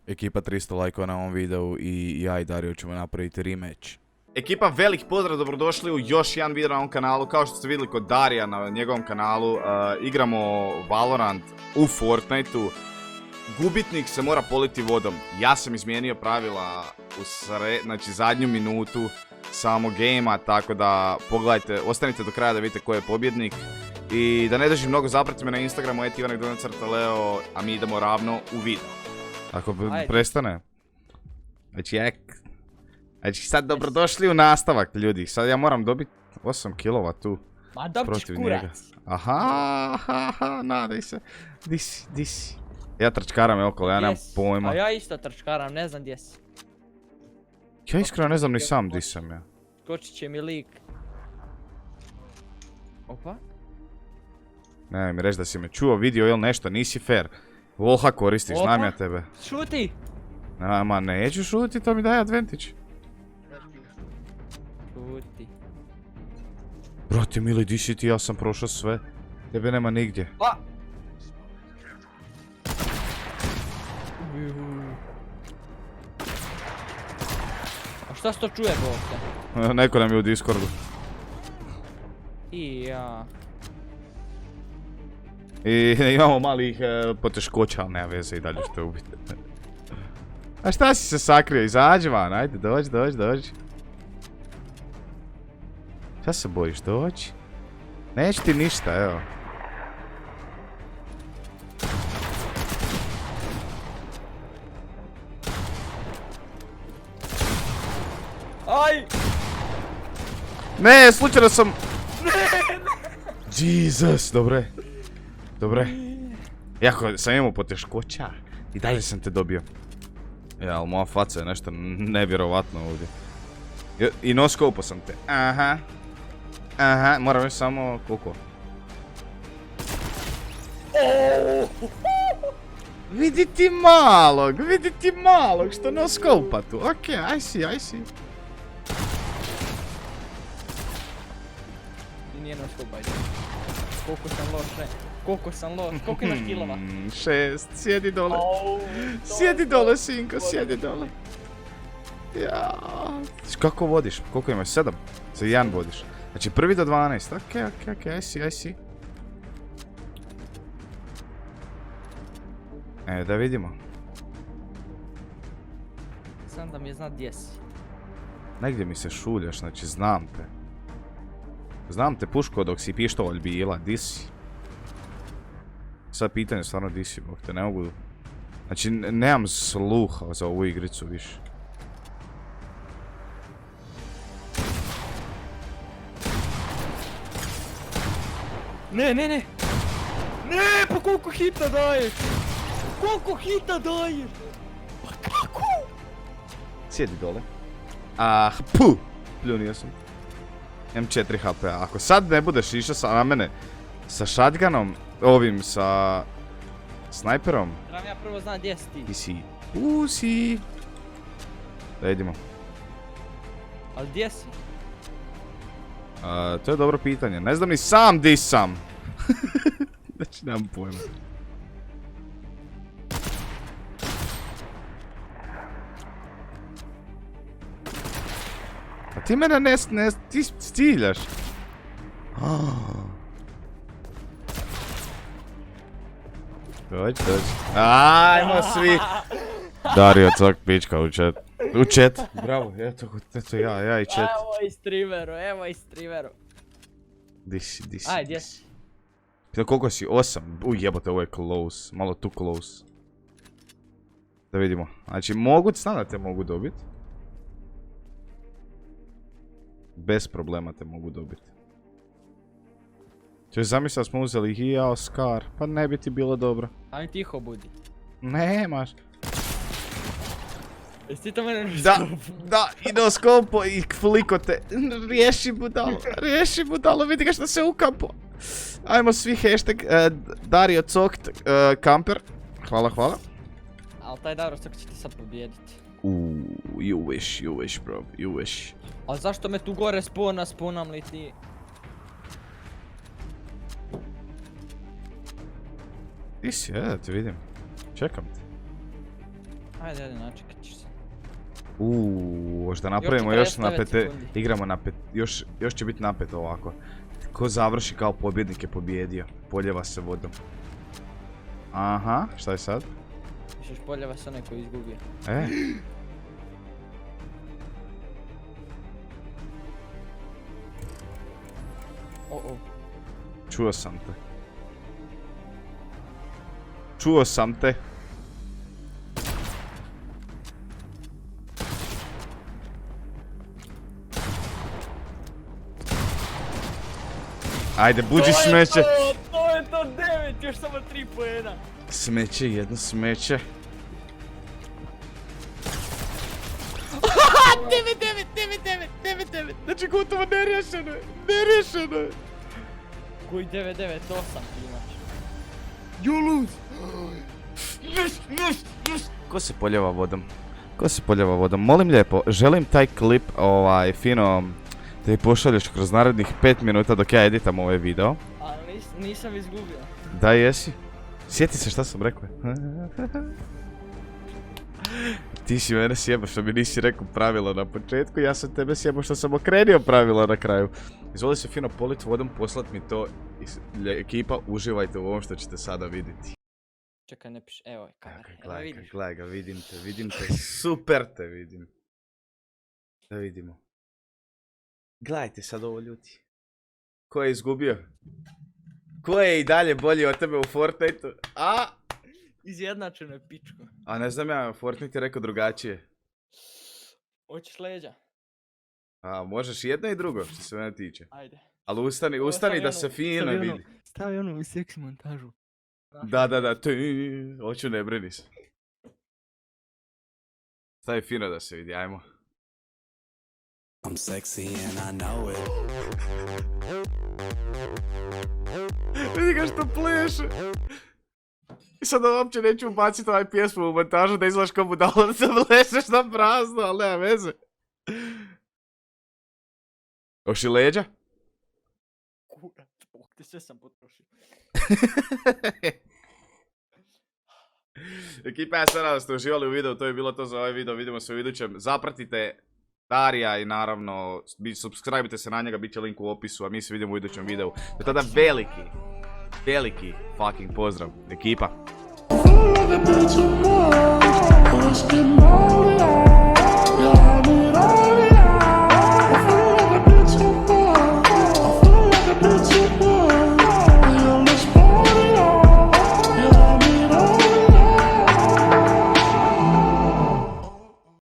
Ekipa 300 lajkova na ovom videu i ja i Dario ćemo napraviti rematch. Ekipa, velik pozdrav, dobrodošli u još jedan video na ovom kanalu. Kao što ste vidjeli kod Darija na njegovom kanalu, igramo Valorant u Fortniteu. Gubitnik se mora politi vodom. Ja sam izmijenio pravila u znači zadnju minutu samog gamea, tako da pogledajte, ostanite do kraja da vidite ko je pobjednik. I da ne držim mnogo, zapratite me na Instagramu @Ivanek_Leo, a mi idemo ravno u video. Ako prestane. Znači sad dobrodošli u nastavak, ljudi. Sad ja moram dobiti 8 kilova tu. Ma dobit ćeš kurac. Aha, nadaj se. Di si? Ja trčkaram je okolo, ja nemam pojma. A ja isto trčkaram, ne znam gdje si. Ja iskreno ne znam ni sam di sam ja. Skočit će mi lik. Opa. Ne mi reći da si me čuo, vidio ili nešto, nisi fair. Volha koristiš, znam ja tebe. Šuti! Ma neću šuti, to mi daje advantage. Šuti. Brate mili, di si ti, ja sam prošao sve. Tebe nema nigdje. Pa! A šta se to čuje ovdje? Neko nam je u Discordu. I ja. I imamo malih poteškoća, ali nema veze i dalje što ubiti. A šta si se sakrio? Izađi van, ajde, dođi. Šta se bojiš, dođi? Neće ti ništa, evo. Aj! Ne, slučajno sam... Jesus, dobre. Jako sam imao poteškoća i dalje sam te dobio. Ja, ali moja faca je nešto nevjerovatno ovdje. I noskopo sam te. Aha, moram još samo koliko. Vidi ti malog što noskopa tu. Okej, I see. Nije noskopa, ajde. Koliko sam loš, koliko imaš kilova? 6, sjedi dole. Sjedi dole, sinko, sjedi dole. Ja. Kako vodiš? Koliko imaš? 7? Za 1 vodiš. Znači 1 do 12. Okej, I see. Da vidimo. Sam da mi je znat gdje si. Negdje mi se šuljaš, znači znam te. Znam te puško dok si pištolj bila, di si? Sad pitanje stvarno di si, bok te ne mogu... Znači nemam sluha za ovu igricu više. Ne, pa koliko hita daješ? Pa kako? Sjedi dole. Pljunio sam. Imam 4 HP-a. Ako sad ne budeš išao na mene sa shotgunom, ovim sa snajperom... Trebam ja prvo znam gdje si ti. Ti si pusi. Da idemo. Ali gdje si? To je dobro pitanje. Ne znam ni sam di sam. Znači nemam pojma. A ti mene ne ti stiljaš. Dođi. Ajmo svi. Dario, cok pička u chat. Bravo, eto ja i chat. Evo i streameru. Di si. Aj, gdje si? Pita koliko si? 8. Jebote, ovo je close. Malo too close. Da vidimo. Znači, znam da te mogu dobit. Bez problema te mogu dobiti. Češ zamisli da smo uzeli i ja Scar, pa ne bi ti bilo dobro. Aj tiho budi. Nemaš. Jesi ti to mene noskopo? Da, i noskopo i fliko te. Riješi budalo, vidi ga što se ukampo. Ajmo svi hashtag Dario Cokt Kamper. Hvala. Al taj Dario Cokt će ti sad pobijediti. You wish bro, you wish. A zašto me tu gore sponam li ti? Ti si, da te vidim. Čekam te. Ajde, načekat ćeš se. Možda napravimo još 49 napete, sekundi. igramo napet, još će biti napet ovako. Ko završi kao pobjednik je pobjedio, poljeva se vodom. Aha, šta je sad? Pišeš poljeva se onaj koji je izgubio. E? O. Čuo sam te. Čuo sam te. Ajde, budi smeće. To je to 9, još samo 3 poena. Smeće, jedno smeće. 9. Znači gotovo neriješeno. Koji 998 ti imaš? Ko se poljeva vodom? Molim lijepo, želim taj klip, fino, da mi pošalješ kroz narednih 5 minuta dok ja editam ovaj video. Ali nisam izgubio. Da, jesi. Sjeti se šta sam rekao. Ti si mene sjebao što mi nisi rekao pravila na početku, ja sam tebe sjebao što sam okrenio pravila na kraju. Izvoli se fino polit vodom, poslat mi to. Ekipa, uživajte u ovom što ćete sada vidjeti. Čekaj, ne piš, evo je kamera, Gledaj ga, vidim te, super te vidim. Da vidimo. Gledajte sad ovo ljudi. Ko je izgubio? Ko je i dalje bolji od tebe u Fortniteu? A? Izjednačeno je pičko. A ne znam ja, Fortnite je rekao drugačije. Hoćeš leđa? A, možeš jedno i drugo, što se mene tiče. Ajde. Ali ustani da se fino vidi. Stavi onu u seksi montažu. Da, hoću ne brini se. Stavi fino da se vidi, ajmo. I'm sexy and I know it. Vidi ga što pleše. I sad uopće neću ubaciti ovaj pjesmu u montažu da izgledaš kao budalo da se plešeš na prazno, ali nema veze. Hoši leđa? Kurac, bok te sve sam potrošio. Ekipa, ja se nadam da ste uživali u videu, to je bilo to za ovaj video, vidimo se u idućem. Zapratite Darija i naravno subscribe-ite se na njega, bit će link u opisu, a mi se vidimo u idućem videu. Do tada veliki fucking pozdrav, ekipa.